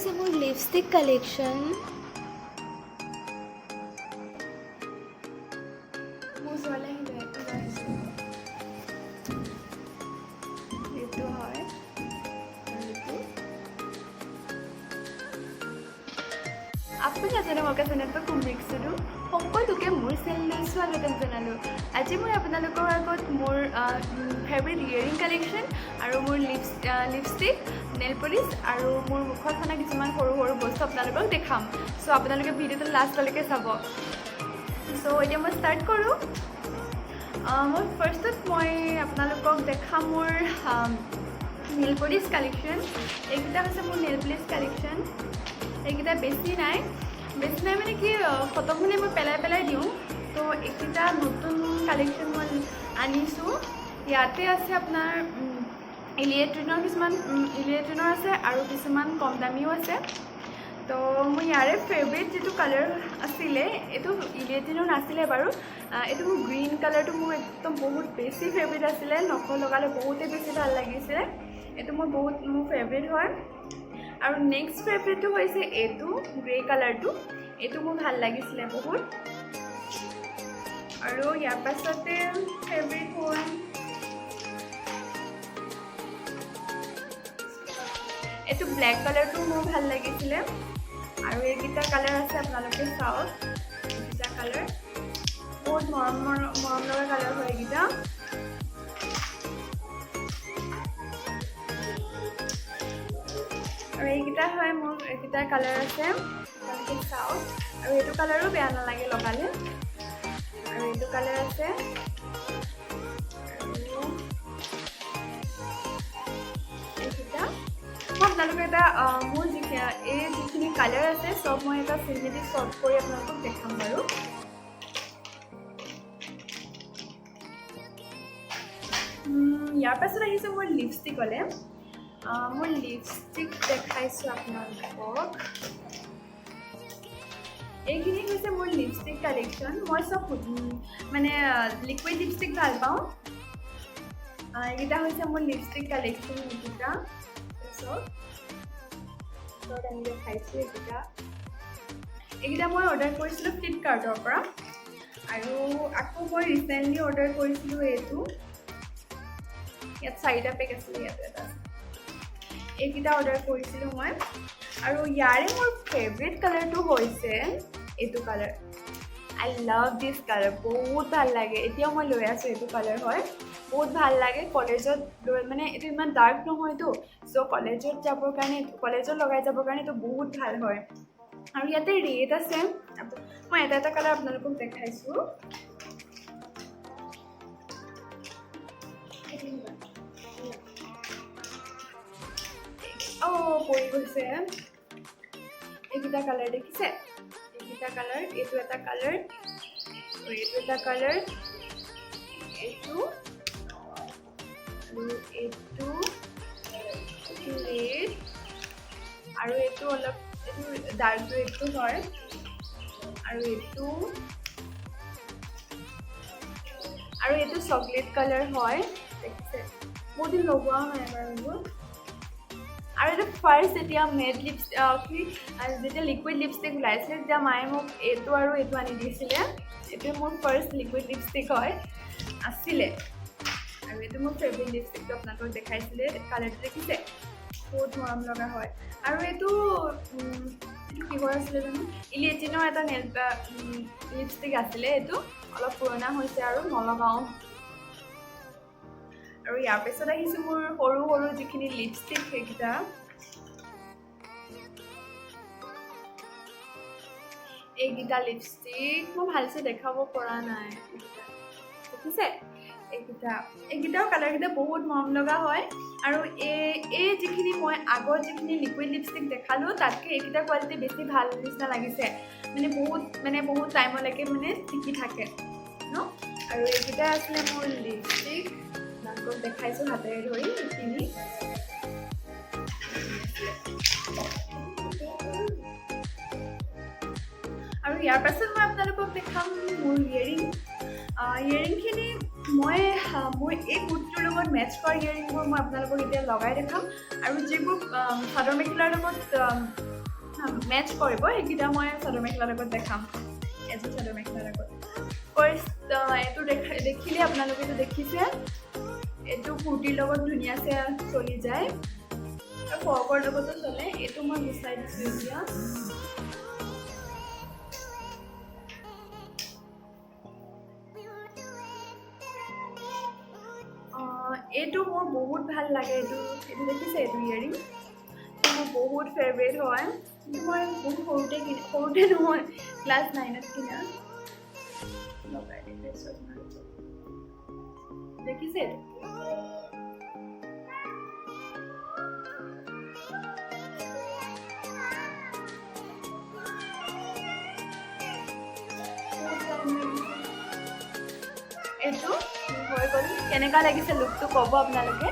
হৈছে মোৰ lipstick collection. মোৰ ওচৰলৈ আহিছে এইটো হয় আপুনি নাজানে মই চেনেলটো কুম্ৰিক্সিলো সকলোকে মোৰ চেনেললৈ স্বাগতম জনালোঁ। আজি মই আপোনালোকৰ আগত মোৰ ফেভৰেট ইয়েৰিং কালেকশ্যন আৰু মোৰ লিপষ্টিক নেল পলিছ আৰু মোৰ মুখত সনা কিছুমান সৰু সৰু বস্তু আপোনালোকক দেখাম। চ' আপোনালোকে ভিডিঅ'টো লাষ্টলৈকে চাব। চ' এতিয়া মই ষ্টাৰ্ট কৰোঁ। মই ফাৰ্ষ্টত মই আপোনালোকক দেখাম মোৰ নেল পলিছ কালেকশ্যন। এইকেইটা হৈছে মোৰ নেল পলিছ কালেকশ্যন। এইকেইটা বেছি নাই মানে কি খতম হ'লে মই পেলাই দিওঁ। তো এইকেইটা নতুন কালেকশ্যন মই আনিছোঁ। ইয়াতে আছে আপোনাৰ ইলিয়েট্ৰিনৰ আছে আৰু কিছুমান কম দামীও আছে। তো মোৰ ইয়াৰে ফেভৰেট যিটো কালাৰ আছিলে এইটো ইলিয়েট্ৰিনৰ নাছিলে বাৰু। এইটো মোৰ গ্ৰীণ কালাৰটো মোৰ একদম বহুত বেছি ফেভৰেট আছিলে। নখ লগালে বহুতেই বেছি ভাল লাগিছিলে। এইটো মোৰ ফেভৰেট হয়। আৰু নেক্সট ফেভৰেটটো হৈছে এইটো গ্ৰে কালাৰটো। এইটো মোৰ ভাল লাগিছিলে বহুত। আৰু ইয়াৰ পাছতে ফেভৰেট হ'ল এইটো ব্লেক কালাৰটো মোৰ ভাল লাগিছিলে। আৰু এইকেইটা কালাৰ আছে আপোনালোকে চাওক। এইকেইটা কালাৰ বহুত মৰম লগা কালাৰ হয় এইকেইটা। আৰু এইকেইটা হয় মোৰ এইকেইটা কালাৰ আছে আপোনালোকে চাওক। আৰু এইটো কালাৰো বেয়া নালাগে লগালে। আৰু এইটো কালাৰ আছে। আৰু এইকেইটা মই আপোনালোকে এটা মোৰ যিখিনি কালাৰ আছে চব মই এটা চিনেমেটিক শ্বৰ্ট কৰি আপোনালোকক দেখাম বাৰু। ইয়াৰ পাছত আহিছোঁ মোৰ লিপষ্টিকলৈ। মই লিপষ্টিক দেখাইছোঁ আপোনালোকক। এইখিনি হৈছে মোৰ লিপষ্টিক কালেকশ্যন। মই চব মানে লিকুইড লিপষ্টিক ভাল পাওঁ। এইকেইটা হৈছে মোৰ লিপষ্টিক কালেকশ্যন। এইকেইটা তাৰপিছত আমি দেখাইছোঁ এইকেইটা মই অৰ্ডাৰ কৰিছিলোঁ ফ্লিপকাৰ্টৰ পৰা। আৰু আকৌ মই ৰিচেণ্টলি অৰ্ডাৰ কৰিছিলোঁ এইটো। ইয়াত 4টা পেক আছিলে, ইয়াত এটা আছে। এইকেইটা অৰ্ডাৰ কৰিছিলোঁ মই। আৰু ইয়াৰে মোৰ ফেভৰেট কালাৰটো হৈছে এইটো colour. I love this colour. বহুত ভাল লাগে। এতিয়াও মই লৈ আছোঁ। এইটো কালাৰ হয় বহুত ভাল লাগে। কলেজত মানে এইটো ইমান ডাৰ্ক নহয়তো। চ' কলেজত লগাই যাবৰ কাৰণে এইটো বহুত ভাল হয়। আৰু ইয়াতে ৰেড আছে। মই এটা কালাৰ আপোনালোকক দেখাইছোঁ। পৰি গৈছে। এইকেইটা কালাৰ দেখিছে? এইকেইটা কালাৰ, এইটো এটা কালাৰ, এইটো এটা কালাৰ, এইটো আৰু এইটো ৰেড আৰু এইটো অলপ ডাৰ্ক ৰেডটো হয়। আৰু এইটো চকলেট কালাৰ হয়। দেখিছে? বহুত দিন লগোৱা নাই বাৰু এইবোৰ। আৰু এইটো ফাৰ্ষ্ট যেতিয়া যেতিয়া লিকুইড লিপষ্টিক ওলাইছিলে তেতিয়া মায়ে মোক এইটো আৰু এইটো আনি দিছিলে। এইটো মোৰ ফাৰ্ষ্ট লিকুইড লিপষ্টিক আছিলে। আৰু এইটো মোৰ ফেভৰেট লিপষ্টিকটো আপোনালোকক দেখাইছিলে। কালাৰটো দেখিছে? বহুত মৰম লগা হয়। আৰু এইটো কিহৰ আছিলে জানো? ইলিয়েট্ৰিনৰ এটা লিপষ্টিক আছিলে। এইটো অলপ পুৰণা হৈছে আৰু নলগাওঁ। আৰু ইয়াৰ পিছত আহিছোঁ মোৰ সৰু সৰু যিখিনি লিপষ্টিক সেইকেইটা। এইকেইটা লিপষ্টিক মই ভালছে দেখাব পৰা নাই। দেখিছে? এইকেইটাও কালাৰকেইটা বহুত মৰম লগা হয়। আৰু এই যিখিনি মই আগত যিখিনি লিকুইড লিপষ্টিক দেখালোঁ তাতকৈ এইকেইটা কোৱালিটি বেছি ভাল নিচিনা লাগিছে। বহুত টাইমলৈকে টিকি থাকে ন। আৰু এইকেইটা আছিলে মোৰ লিপষ্টিক। আপোনালোকক দেখাইছোঁ হাতেৰে ধৰি এইখিনি। আৰু ইয়াৰ পাছত মই আপোনালোকক দেখাম মোৰ ইয়েৰিংখিনি। মই মোৰ এই কুৰ্তিটোৰ লগত মেটচ কৰা ইয়েৰিংবোৰ মই আপোনালোকক এতিয়া লগাই দেখাম। আৰু যিবোৰ চাদৰ মেখেলাৰ লগত মেটচ কৰিব সেইকেইটা মই চাদৰ মেখেলাৰ লগত দেখাম এযোৰ চাদৰ মেখেলাৰ লগত ফাৰ্ষ্ট এইটো দেখিলে আপোনালোকেতো দেখিছে এইটো কুৰ্তিৰ লগত ধুনীয়াছে চলি যায় আৰু ফ্ৰকৰ লগতো চলে এইটো মই গুচাই দিছোঁ এতিয়া এইটো মোৰ বহুত ভাল লাগে এইটো দেখিছে এইটো ইয়েৰিং মোৰ বহুত ফেভৰেট হয় কিন্তু মই বহুত সৰুতে নহয় ক্লাছ 9ত কিনা লগাই দেখিছে এইটো হৈ গ'ল কেনেকুৱা লাগিছে লুকটো ক'ব আপোনালোকে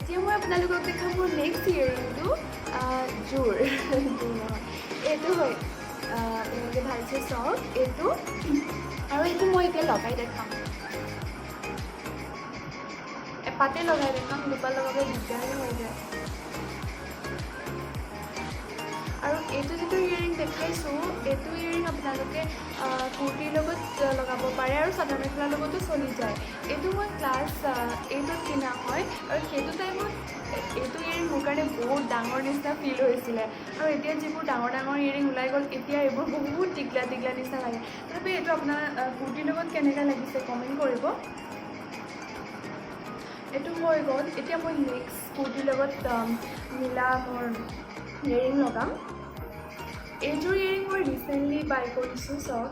এতিয়া মই আপোনালোকক দেখাম মোৰ নেক্সট ইয়েৰিংটো জোৰ নহয় এইটো হয় আপোনালোকে ভালছে চাওক এইটো আৰু এইটো মই এতিয়া লগাই দেখাম এপাতে লগাই দেখাম দুপা লগাব দিগদাৰ হৈ যায় আৰু এইটো যিটো ইয়েৰিং দেখাইছোঁ এইটো ইয়েৰিং আপোনালোকে কুৰ্তিৰ লগত লগাব পাৰে আৰু চাদৰ মেখেলাৰ লগতো চলি যায় এইটো মই ক্লাছ 8ত কিনা হয় আৰু সেইটো টাইমত এইটো ইয়েৰিং মোৰ কাৰণে বহুত ডাঙৰ নিচিনা ফিল হৈছিলে আৰু এতিয়া যিবোৰ ডাঙৰ ডাঙৰ ইয়েৰিং ওলাই গ'ল এতিয়া এইবোৰ বহুত টিকলা নিচিনা লাগে তথাপি এইটো আপোনাৰ কুৰ্তিৰ লগত কেনেকুৱা লাগিছে কমেণ্ট কৰিব এইটো হৈ গ'ল এতিয়া মই নেক্সট কুৰ্তিৰ লগত মিলা মোৰ ইয়েৰিং লগাম এইযোৰ ইয়েৰিং মই ৰিচেণ্টলি বাই কৰিছোঁ চব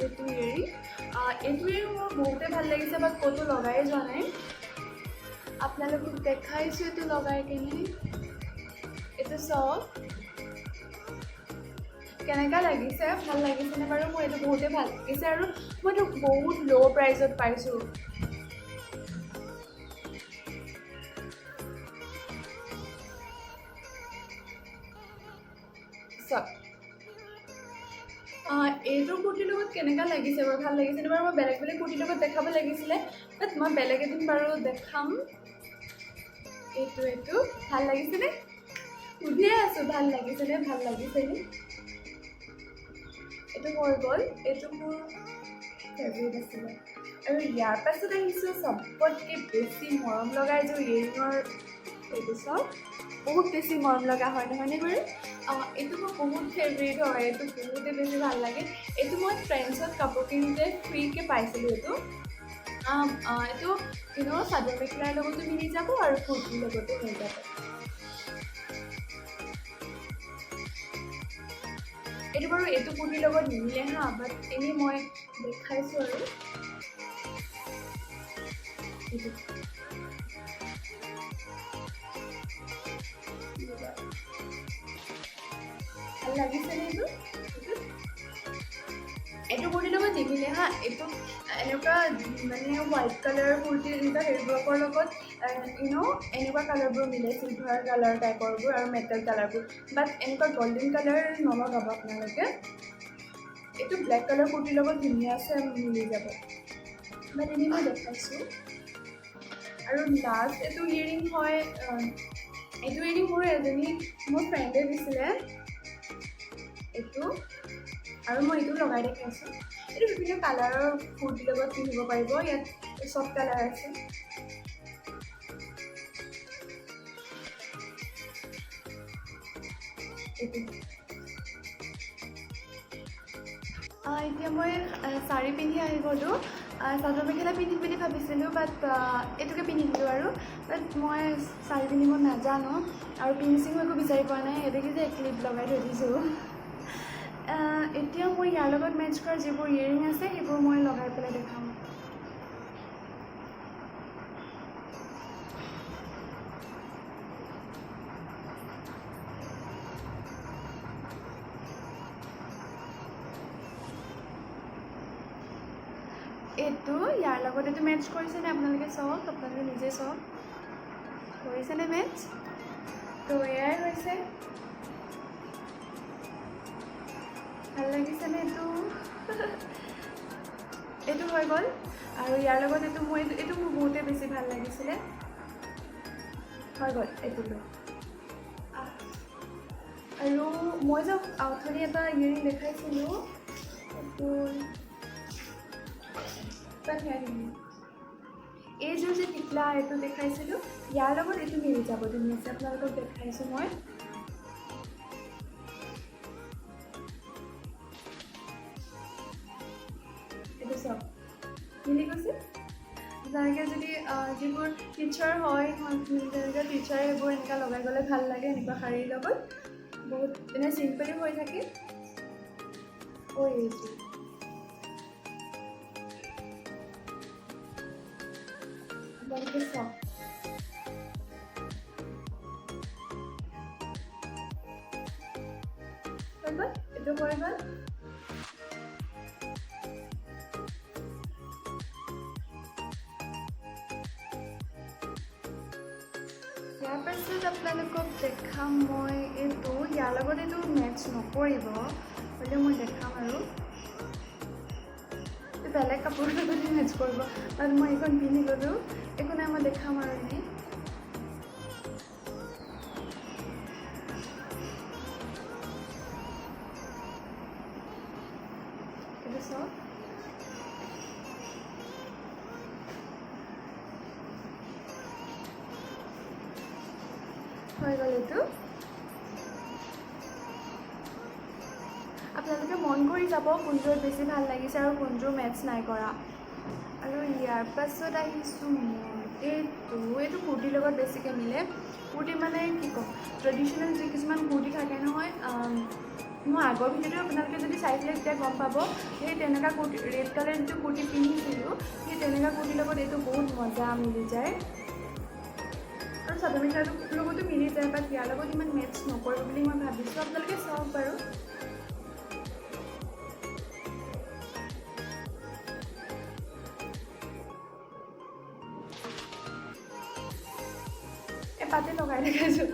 এইটো ইয়েৰিং মোৰ বহুতে ভাল লাগিছে বাট ক'তো লগাই যোৱা নাই আপোনালোকক দেখাইছোঁ এইটো লগাই কিনে এইটো চব কেনেকুৱা লাগিছে ভাল লাগিছেনে বাৰু মোৰ এইটো বহুতে ভাল লাগিছে আৰু মই এইটো বহুত ল' প্ৰাইজত পাইছোঁ এইযোৰ কুৰ্তিৰ লগত কেনেকুৱা লাগিছে বাৰু ভাল লাগিছেনে বাৰু মই বেলেগ কুৰ্তিৰ লগত দেখাব লাগিছিলে বাট মই বেলেগ এদিন বাৰু দেখাম এইটো ভাল লাগিছেনে সুধিয়ে আছোঁ ভাল লাগিছেনে এইটো হৈ গ'ল এইটো মোৰ ফেভৰেট আছিলে আৰু ইয়াৰ পাছত আহিছোঁ চবতকৈ বেছি মৰম লগা এযোৰ ইয়েৰিঙৰ এইটো চব বহুত বেছি মৰম লগা হয় নহয়নে বাৰু এইটো মোৰ বহুত ফেভৰেট হয় এইটো বহুতে বেছি ভাল লাগে এইটো মই ট্ৰেণ্ডছত কাপোৰ কিনোতে ফ্ৰীকৈ পাইছিলোঁ এইটো চাদৰ মেখেলাৰ লগতো মিলি যাব আৰু কুৰ্তিৰ লগতো হৈ যাব এইটো বাৰু এইটো কুৰ্তিৰ লগত নিমিলে বাট এনেই মই দেখাইছোঁ আৰু ভাল লাগিছেনে এইটো কুৰ্তিৰ লগত নিমিলে এইটো এনেকুৱা মানে হোৱাইট কালাৰ কুৰ্তি এনেকুৱা হেৰিবোৰৰ লগত এনেকুৱা কালাৰবোৰ মিলে চিলভাৰ কালাৰ টাইপৰবোৰ আৰু মেটেল কালাৰবোৰ বাট এনেকুৱা গল্ডেন কালাৰ নলগাব আপোনালোকে এইটো ব্লেক কালাৰ কুৰ্তিৰ লগত ধুনীয়াছে মিলি যাব বাট এনেই মই দেখাইছোঁ আৰু লাষ্ট এইটো ইয়েৰিং হয় এইটো ইয়েৰিং মোৰ এজনী মোৰ ফ্ৰেণ্ডে দিছিলে এইটো আৰু মই এইটো লগাই দেখাইছোঁ এইটো বিভিন্ন কালাৰৰ কুৰ্তিৰ লগত পিন্ধিব পাৰিব ইয়াত চব কালাৰ আছে এতিয়া মই শাৰী পিন্ধি আহি গ'লোঁ চাদৰ মেখেলা পিন্ধিম বুলি ভাবিছিলোঁ বাট এইটোকে পিন্ধি দিলোঁ আৰু বাট মই শাৰী পিন্ধিব নাজানো আৰু পিন্চিঙো একো বিচাৰি পোৱা নাই এইটোকে যে ক্লিপ লগাই থৈ দিছোঁ এতিয়া মই ইয়াৰ লগত মেটচ কৰা যিবোৰ ইয়েৰিং আছে সেইবোৰ মই লগাই পেলাই দেখাম এইটো ইয়াৰ লগত এইটো মেটচ কৰিছেনে আপোনালোকে চাওক আপোনালোকে নিজে চাওক কৰিছেনে মেটচ তো এয়াই হৈছে ভাল লাগিছেনে এইটো হৈ গ'ল আৰু ইয়াৰ লগত এইটো মোৰ বহুতে বেছি ভাল লাগিছিলে হৈ গ'ল এইটো লৈ। আৰু মই যে অথনি এটা ইয়েৰিং দেখাইছিলোঁ এইটো এইযোৰ যে টিকলা এইটো দেখাইছিলোঁ ইয়াৰ লগত এইটো মিলি যাব ধুনীয়াছে। আপোনালোকক দেখাইছোঁ মই। এইটো চাওক মিলি গৈছে। যেনেকৈ যদি যিবোৰ টিচাৰ হয় যেনেকৈ টিচাৰে এইবোৰ এনেকুৱা লগাই গ'লে ভাল লাগে এনেকুৱা শাৰীৰ লগত বহুত এনে চিম্পলি হৈ থাকে। এইযোৰ আপোনালোকে চাওক হৈ গ'ল এইটো হৈ গ'ল। ইয়াৰ পাছত আপোনালোকক দেখাম মই এইটো ইয়াৰ লগত এইটো মেটচ নকৰিব হ'লেও মই দেখাম আৰু বেলেগ কাপোৰৰ লগত মেটচ কৰিব বাট মই এইখন পিন্ধি গ'লোঁ একো নাই মই দেখাম আৰু এনেই। এইটো চাওক হৈ গ'ল এইটো। আপোনালোকে মন কৰি যাব কোনযোৰ বেছি ভাল লাগিছে আৰু কোনযোৰ মেটচ নাই কৰা। আৰু ইয়াৰ পাছত আহিছোঁ মই এইটো কুৰ্তিৰ লগত বেছিকৈ মিলে। কুৰ্তি মানে কি ক'ম ট্ৰেডিশ্যনেল যি কিছুমান কুৰ্তি থাকে নহয় মই আগৰ ভিডিঅ'টো আপোনালোকে যদি চাইছিলে তেতিয়া গম পাব। সেই তেনেকুৱা কুৰ্তি ৰেড কালাৰ যিটো কুৰ্তি পিন্ধিছিলোঁ সেই তেনেকুৱা কুৰ্তিৰ লগত এইটো বহুত মজা মিলি যায় আৰু চাদৰ মেখেলাটোৰ লগতো মিলি যায় বাট ইয়াৰ লগত ইমান মেটচ নকৰিব বুলি মই ভাবিছোঁ। আপোনালোকে চাওক বাৰু। এপাতে লগাই দেখাইছোঁ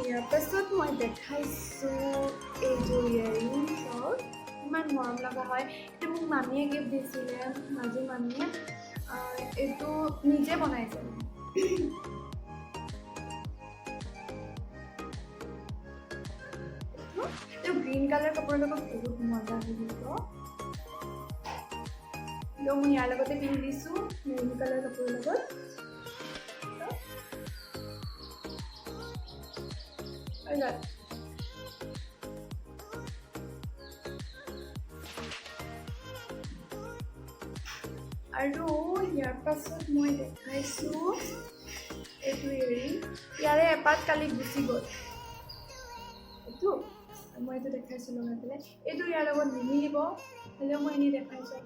ইয়াৰ পাছত মই দেখাইছোঁ এইযোৰ ইয়েৰিং চাওক ইমান মৰম লগা হয়। এইটো মোক মামীয়ে গিফ্ট দিছিলে মাজু মামীয়ে। এইটো নিজে বনাইছে। এইটো গ্ৰীণ কালাৰ কাপোৰৰ লগত বহুত মজা লাগিব। মই ইয়াৰ লগতে পিন্ধি দিছোঁ মেৰুন কালাৰ কাপোৰৰ লগত। আৰু ইয়াৰ পাছত মই দেখাইছোঁ এইটো ইয়েৰিং ইয়াৰে এপাত কালি গুচি গ'ল এইটো মই এইটো দেখাইছোঁ লগাই পেলাই। এইটো ইয়াৰ লগত নিমিলিব হ'লেও মই এনেই দেখাইছোঁ।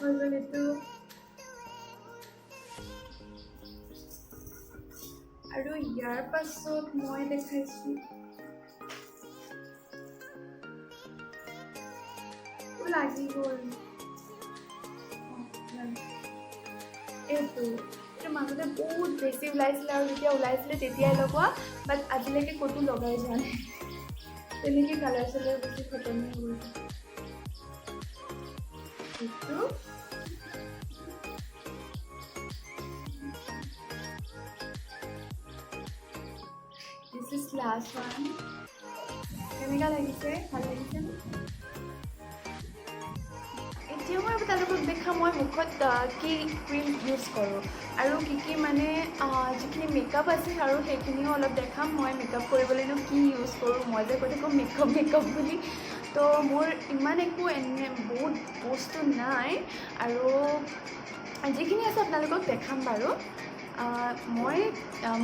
হৈ গ'ল এইটো। আৰু ইয়াৰ পাছত মই দেখাইছোঁ লাগি গ'ল এইটো মাজতে বহুত বেছি ওলাইছিলে আৰু যেতিয়া ওলাইছিলে তেতিয়াই লগোৱা বাট আজিলৈকে ক'তো লগাই যোৱা নাই। তেনেকৈ কালাৰ চালাৰ বেছি খতম হৈ গৈছে। এইটো দিছ ইজ লাষ্ট ওৱান। কেনেকুৱা লাগিছে ভাল লাগিছে নে? এতিয়া মই আপোনালোকক দেখা মই মুখত কি ক্ৰীম ইউজ কৰোঁ আৰু কি মানে যিখিনি মেকআপ আছে আৰু সেইখিনিও অলপ দেখাম। মই মেকআপ কৰিবলৈনো কি ইউজ কৰোঁ মই যে কৈ থাকোঁ মেকআপ বুলি তো মোৰ ইমান একো এনে বহুত বস্তু নাই আৰু যিখিনি আছে আপোনালোকক দেখাম বাৰু। মই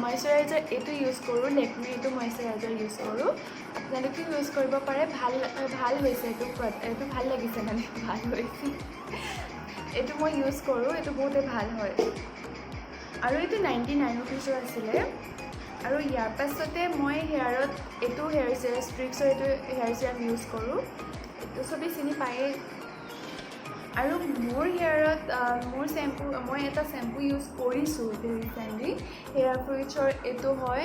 মইশ্চাৰাইজাৰ এইটো ইউজ কৰোঁ লেকমি এইটো মইশ্চাৰাইজাৰ ইউজ কৰোঁ। আপোনালোকে ইউজ কৰিব পাৰে। ভাল হৈছে এইটো ভাল লাগিছে মানে ভাল হৈছে এইটো মই ইউজ কৰোঁ। এইটো বহুতেই ভাল হয় আৰু এইটো 99 ৰুপিজৰ আছিলে। আৰু ইয়াৰ পাছতে মই হেয়াৰত এইটো হেয়াৰ ষ্ট্ৰিক্সৰ এইটো হেয়াৰ চিৰাম ইউজ কৰোঁ। এইটো চবেই চিনি পায়েই আৰু মোৰ হেয়াৰত মোৰ চেম্পু মই এটা চেম্পু ইউজ কৰিছোঁ ৰিচেণ্টলি হেয়াৰ ফ্ৰুইটছৰ এইটো হয়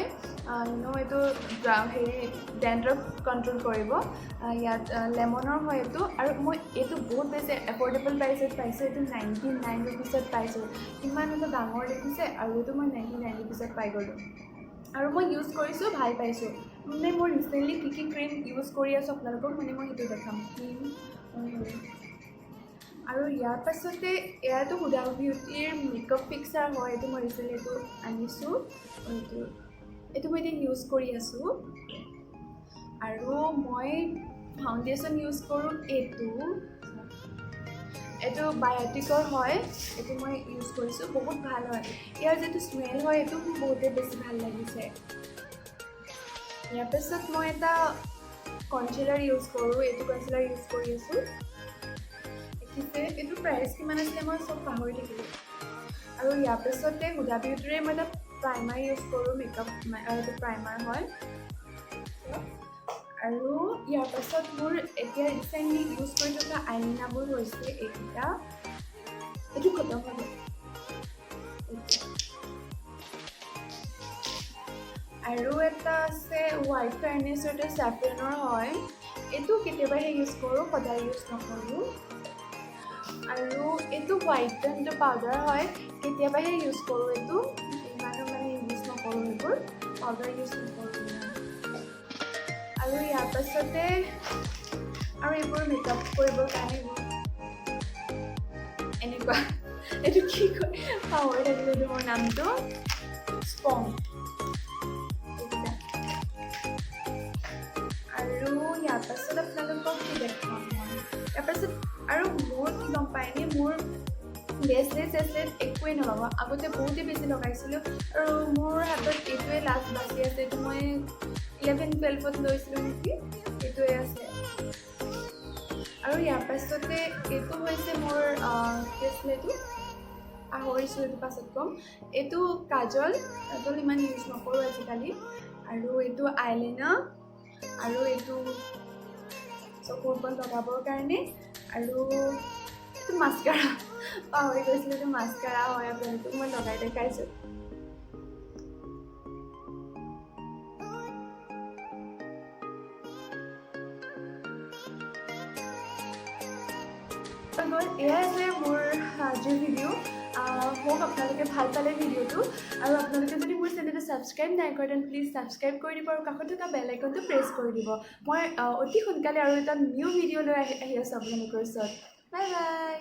এইটো হেৰি ডেণ্ড্ৰফ কণ্ট্ৰল কৰিব ইয়াত লেমনৰ হয় এইটো আৰু মই এইটো বহুত বেছি এফৰ্ডেবল প্ৰাইচত পাইছোঁ এইটো 99 ৰুপিছত পাইছোঁ ইমান এটা ডাঙৰ দেখিছে আৰু এইটো মই 99 ৰুপিছত পাই গ'লোঁ আৰু মই ইউজ কৰিছোঁ ভাল পাইছোঁ মানে মই ৰিচেণ্টলি কি ক্ৰীম ইউজ কৰি আছোঁ আপোনালোকক মানে মই সেইটো দেখাম ক্ৰীম আৰু ইয়াৰ পাছতে এয়াতো হুডা বিউটিৰ মেকআপ ফিক্সাৰ হয় এইটো মই ৰিচেণ্টলি এইটো আনিছোঁ এইটো মই এতিয়া ইউজ কৰি আছোঁ আৰু মই ফাউণ্ডেশ্যন ইউজ কৰোঁ এইটো বায়'টিকৰ হয় এইটো মই ইউজ কৰিছোঁ বহুত ভাল হয় ইয়াৰ যিটো স্মেল হয় এইটো মোৰ বহুতেই বেছি ভাল লাগিছে ইয়াৰ পাছত মই এটা কনচিলাৰ ইউজ কৰোঁ এইটো কনচিলাৰ ইউজ কৰি আছোঁ এইটো প্ৰাইচ কিমান আছিলে মই চব পাহৰি থাকিলোঁ আৰু ইয়াৰ পাছতে হুডা বিউটিৰে মই এটা প্ৰাইমাৰ ইউজ কৰোঁ মেকআপ এইটো প্ৰাইমাৰ হয় আৰু ইয়াৰ পাছত মোৰ এতিয়া ৰিচেণ্টলি ইউজ কৰি থকা আইলিনাবোৰ হৈছে এইকেইটা এইটো খতম হ'ব আৰু এটা আছে হোৱাইট ফাৰ্নেছৰ এটা চেফ্ৰনৰ হয় এইটো কেতিয়াবাহে ইউজ কৰোঁ সদায় ইউজ নকৰোঁ আৰু এইটো হোৱাইটনটো পাউডাৰ হয় কেতিয়াবাহে ইউজ কৰোঁ এইটো ইমানো মানে ইউজ নকৰোঁ এইবোৰ পাউডাৰ ইউজ নকৰোঁ আৰু ইয়াৰ পাছতে আৰু এইবোৰ মেকআপ কৰিবৰ কাৰণে এনেকুৱা এইটো কি কয় পাহৰি থাকিলোঁ এইটো মোৰ নামটো স্পং আৰু ইয়াৰ পাছত আপোনালোকক কি দেখাম মই ইয়াৰ পাছত আৰু মোৰ কি গম পায়নে মোৰ ব্ৰেচলেট একোৱেই নলগাওঁ আগতে বহুতেই বেছি লগাইছিলোঁ আৰু মোৰ হাতত এইটোৱে লাষ্ট বাচি আছে এইটো মই 11-12ত লৈছিলোঁ নেকি এইটোৱে আছে আৰু ইয়াৰ পাছতে এইটো হৈছে মোৰ কি আছিলে এইটো পাহৰিছোঁ এইটো পাছত ক'ম এইটো কাজল ইমান ইউজ নকৰোঁ আজিকালি আৰু এইটো আইলাইনাৰ আৰু এইটো চকুৰ ওপৰত লগাবৰ কাৰণে আৰু এইটো মাস্কাৰা পাহৰি গৈছিলোঁ এইটো মাস্কাৰা হয় আপোনালোকক মই লগাই দেখাইছোঁ এয়াই আছে মোৰ আজিৰ ভিডিঅ' হোপ আপোনালোকে ভাল পালে ভিডিঅ'টো আৰু আপোনালোকে যদি মোৰ চেনেলটো ছাবস্ক্ৰাইব নাই কৰে দেন প্লিজ ছাবস্ক্ৰাইব কৰি দিব আৰু কাষত থকা বেল আইকনটো প্ৰেছ কৰি দিব মই অতি সোনকালে আৰু এটা নিউ ভিডিঅ' লৈ আহি আছোঁ আপোনালোকৰ ওচৰত বাই বাই